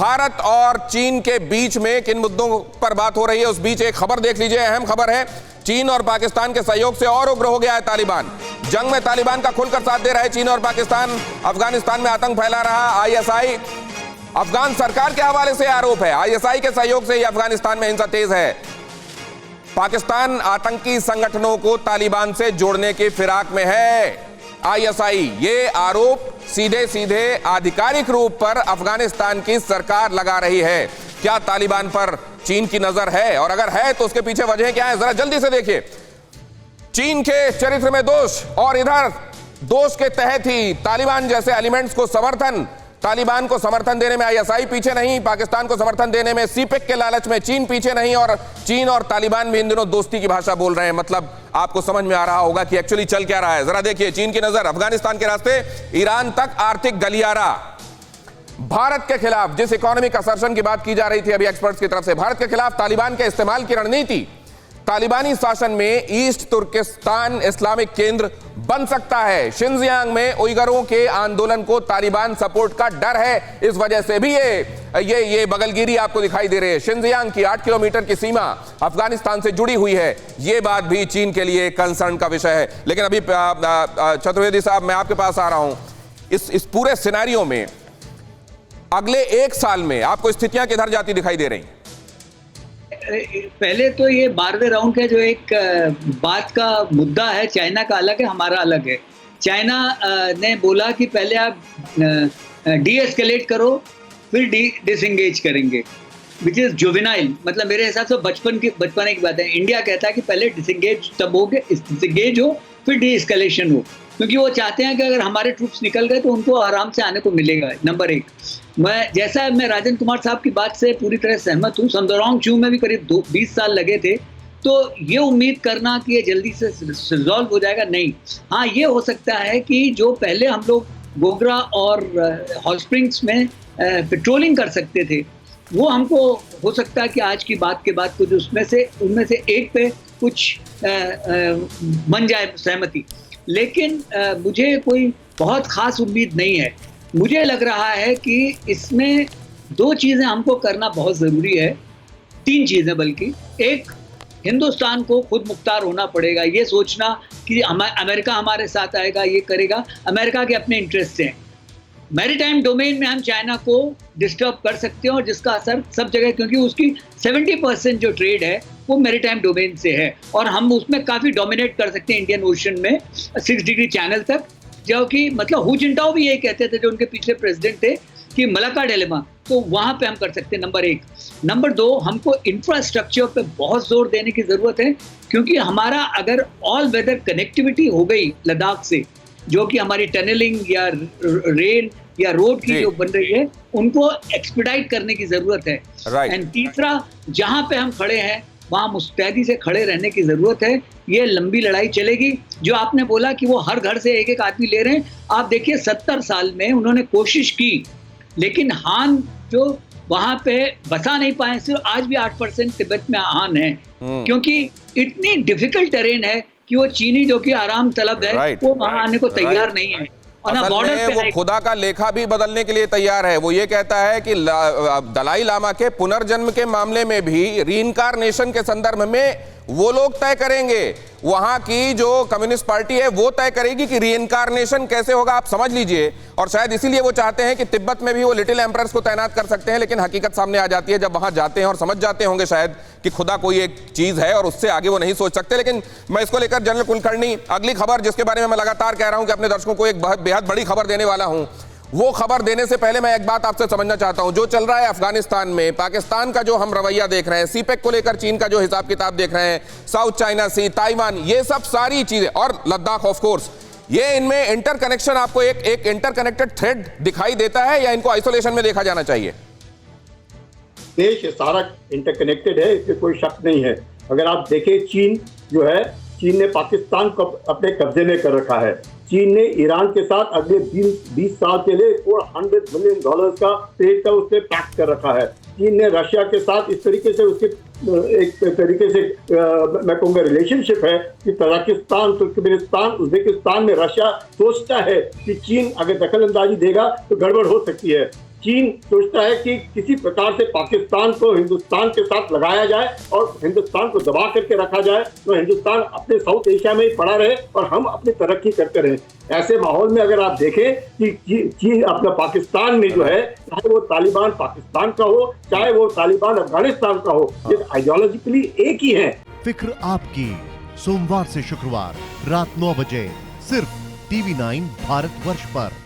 भारत और चीन के बीच में किन मुद्दों पर बात हो रही है, उस बीच एक खबर देख लीजिए। अहम खबर है, चीन और पाकिस्तान के सहयोग से और उग्र हो गया है तालिबान। जंग में तालिबान का खुलकर साथ दे रहे चीन और पाकिस्तान। अफगानिस्तान में आतंक फैला रहा आईएसआई। अफगान सरकार के हवाले से आरोप है, आईएसआई के सहयोग से ही अफगानिस्तान में हिंसा तेज है। पाकिस्तान आतंकी संगठनों को तालिबान से जोड़ने की फिराक में है। आईएसआई, ये आरोप सीधे सीधे आधिकारिक रूप पर अफगानिस्तान की सरकार लगा रही है। क्या तालिबान पर चीन की नजर है, और अगर है तो उसके पीछे वजह क्या है, जरा जल्दी से देखिए। चीन के चरित्र में दोष, और इधर दोष के तहत ही तालिबान जैसे एलिमेंट्स को समर्थन, तालिबान को समर्थन देने में आईएसआई पीछे नहीं, पाकिस्तान को समर्थन देने में सीपेक के लालच में चीन पीछे नहीं, और चीन और तालिबान भी इन दिनों दोस्ती की भाषा बोल रहे हैं। मतलब आपको समझ में आ रहा होगा कि एक्चुअली चल क्या रहा है। जरा देखिए चीन की नजर अफगानिस्तान के रास्ते, ईरान तक आर्थिक गलियारा। भारत के खिलाफ जिस इकोनॉमिक असर्शन की बात की जा रही थी अभी एक्सपर्ट्स की तरफ से, भारत के खिलाफ तालिबान के इस्तेमाल की रणनीति, तालिबानी शासन में ईस्ट तुर्किस्तान इस्लामिक केंद्र बन सकता है। शिनजियांग में उइगरों के आंदोलन को तालिबान सपोर्ट का डर है, इस वजह से भी ये बगलगिरी आपको दिखाई दे रही है। शिनजियांग की 8 किलोमीटर की सीमा अफगानिस्तान से जुड़ी हुई है, ये बात भी चीन के लिए कंसर्न का विषय है। लेकिन अभी चतुर्वेदी साहब, मैं आपके पास आ रहा हूं। इस पूरे सिनेरियो में अगले 1 साल में आपको स्थितियां किधर जाती दिखाई दे रही? पहले तो ये 12वें राउंड का जो एक बात का मुद्दा है, चाइना का अलग है, हमारा अलग है। चाइना ने बोला कि पहले आप डी एस्केलेट करो, फिर डिसएंगेज करेंगे, विच इज जुवेनाइल। मतलब मेरे हिसाब से बचपन की बात है। इंडिया कहता है कि पहले डिसएंगेज तब हो, डिसएंगेज हो फिर डी एस्केलेशन हो, क्योंकि वो चाहते हैं कि अगर हमारे ट्रूप्स निकल गए तो उनको आराम से आने को मिलेगा। नंबर 1, मैं राजन कुमार साहब की बात से पूरी तरह सहमत हूँ। संदोरांग चू में भी करीब 20 साल लगे थे, तो ये उम्मीद करना कि ये जल्दी से रिजॉल्व हो जाएगा, नहीं। हाँ, ये हो सकता है कि जो पहले हम लोग गोगरा और हॉट स्प्रिंग्स में पेट्रोलिंग कर सकते थे, वो हमको हो सकता है कि आज की बात के बाद कुछ उनमें से एक पे कुछ बन जाए सहमति। लेकिन मुझे कोई बहुत खास उम्मीद नहीं है। मुझे लग रहा है कि इसमें 2 चीज़ें हमको करना बहुत ज़रूरी है, 3 चीज़ें बल्कि। एक, हिंदुस्तान को खुद मुख्तार होना पड़ेगा। ये सोचना कि अमेरिका हमारे साथ आएगा, ये करेगा, अमेरिका के अपने इंटरेस्ट हैं। मैरीटाइम डोमेन में हम चाइना को डिस्टर्ब कर सकते हैं, और जिसका असर सब जगह, क्योंकि उसकी 70% जो ट्रेड है वो मैरीटाइम डोमेन से है, और हम उसमें काफ़ी डोमिनेट कर सकते हैं इंडियन ओशन में 6 डिग्री चैनल तक। जो कि मतलब हु जिनटाओ भी यही कहते थे, जो उनके पिछले प्रेसिडेंट थे, कि मलाका डिलेमा, तो वहाँ पे हम कर सकते हैं। नंबर 1। नंबर 2, हमको इंफ्रास्ट्रक्चर पे बहुत जोर देने की ज़रूरत है, क्योंकि हमारा अगर ऑल वेदर कनेक्टिविटी हो गई लद्दाख से, जो कि हमारी टनलिंग या रेल या रोड की जो बन रही है, उनको एक्सपीडाइट करने की ज़रूरत है। एंड तीसरा, जहाँ पे हम खड़े हैं वहाँ मुस्तैदी से खड़े रहने की ज़रूरत है। ये लंबी लड़ाई चलेगी। जो आपने बोला कि वो हर घर से एक आदमी ले रहे हैं, आप देखिए 70 साल में उन्होंने कोशिश की, लेकिन हान जो वहाँ पे बसा नहीं पाए। सिर्फ आज भी 8% तिब्बत में हान है, क्योंकि इतनी डिफिकल्ट टेरेन है कि वो चीनी जो कि आराम तलब है, वो वहाँ आने को तैयार नहीं है। असल में वो खुदा का लेखा भी बदलने के लिए तैयार है। वो ये कहता है कि दलाई लामा के पुनर्जन्म के मामले में भी रीइंकार्नेशन के संदर्भ में वो लोग तय करेंगे, वहां की जो कम्युनिस्ट पार्टी है वो तय करेगी कि रीइंकार्नेशन कैसे होगा, आप समझ लीजिए। और शायद इसीलिए वो चाहते हैं कि तिब्बत में भी वो लिटिल एम्परर्स को तैनात कर सकते हैं, लेकिन हकीकत सामने आ जाती है जब वहां जाते हैं और समझ जाते होंगे शायद कि खुदा कोई एक चीज है और उससे आगे वो नहीं सोच सकते। लेकिन मैं इसको लेकर जनरल कुलकर्णी, अगली खबर जिसके बारे में मैं लगातार कह रहा हूं कि अपने दर्शकों को एक बेहद बड़ी खबर देने वाला हूं, वो खबर देने से पहले मैं एक बात आपसे समझना चाहता हूं। जो चल रहा है अफगानिस्तान में, पाकिस्तान का जो हम रवैया देख रहे हैं, सीपेक को लेकर चीन का जो हिसाब किताब देख रहे हैं, साउथ चाइना सी, ताइवान, ये सब सारी चीजें, और लद्दाख ऑफ कोर्स, ये इनमें इंटरकनेक्शन आपको एक इंटरकनेक्टेड थ्रेड दिखाई देता है, या इनको आइसोलेशन में देखा जाना चाहिए? देश सारा इंटरकनेक्टेड है, इसमें कोई शक नहीं है। अगर आप देखें, चीन ने पाकिस्तान को अपने कब्जे में कर रखा है। चीन ने ईरान के साथ अगले 20 साल के लिए $400 बिलियन का ट्रेड का उसने पैक्ट कर रखा है। चीन ने रशिया के साथ इस तरीके से उसके एक तरीके से मैं कहूँगा रिलेशनशिप है कि तजाकिस्तान, तुर्कमेनिस्तान, उज्बेकिस्तान में रशिया सोचता है कि चीन अगर दखल अंदाजी देगा तो गड़बड़ हो सकती है। चीन सोचता है कि किसी प्रकार से पाकिस्तान को हिंदुस्तान के साथ लगाया जाए और हिंदुस्तान को दबा करके रखा जाए, तो हिंदुस्तान अपने साउथ एशिया में ही पड़ा रहे और हम अपनी तरक्की करते रहे। ऐसे माहौल में अगर आप देखें कि चीन अपना पाकिस्तान में जो है, चाहे वो तालिबान पाकिस्तान का हो, चाहे वो तालिबान अफगानिस्तान का हो, ये आइडियोलॉजिकली एक ही है। फिक्र आपकी, सोमवार से शुक्रवार रात 9 बजे सिर्फ TV9 भारतवर्ष पर।